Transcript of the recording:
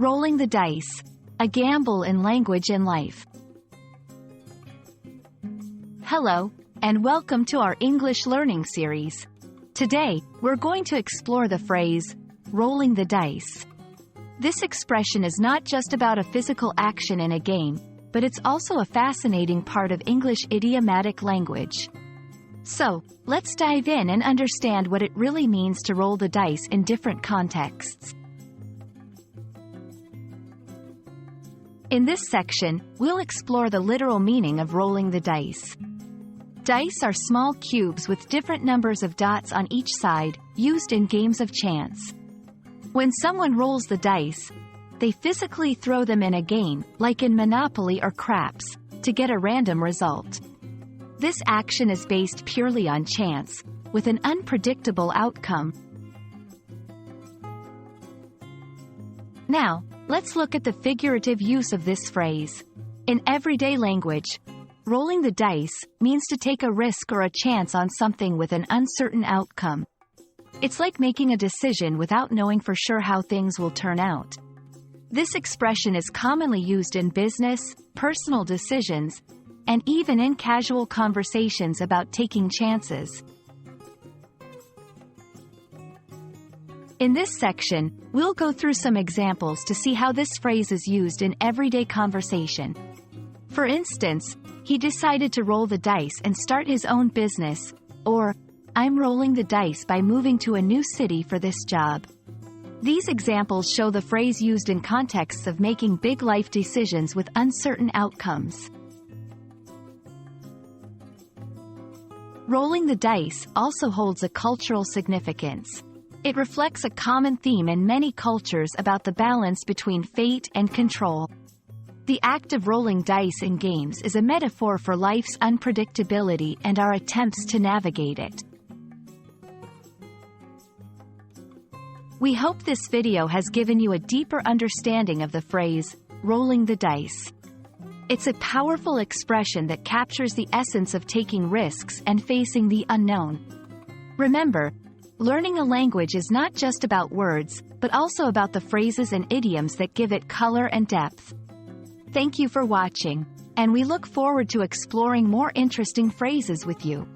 Rolling the dice. A gamble in language and life. Hello, and welcome to our English learning series. Today, we're going to explore the phrase, rolling the dice. This expression is not just about a physical action in a game, but it's also a fascinating part of English idiomatic language. So, let's dive in and understand what it really means to roll the dice in different contexts. In this section, we'll explore the literal meaning of rolling the dice. Dice are small cubes with different numbers of dots on each side, used in games of chance. When someone rolls the dice, they physically throw them in a game, like in Monopoly or craps, to get a random result. This action is based purely on chance, with an unpredictable outcome. Now, let's look at the figurative use of this phrase. In everyday language, rolling the dice means to take a risk or a chance on something with an uncertain outcome. It's like making a decision without knowing for sure how things will turn out. This expression is commonly used in business, personal decisions, and even in casual conversations about taking chances. In this section, we'll go through some examples to see how this phrase is used in everyday conversation. For instance, he decided to roll the dice and start his own business, or, I'm rolling the dice by moving to a new city for this job. These examples show the phrase used in contexts of making big life decisions with uncertain outcomes. Rolling the dice also holds a cultural significance. It reflects a common theme in many cultures about the balance between fate and control. The act of rolling dice in games is a metaphor for life's unpredictability and our attempts to navigate it. We hope this video has given you a deeper understanding of the phrase, rolling the dice. It's a powerful expression that captures the essence of taking risks and facing the unknown. Remember, learning a language is not just about words, but also about the phrases and idioms that give it color and depth. Thank you for watching, and we look forward to exploring more interesting phrases with you.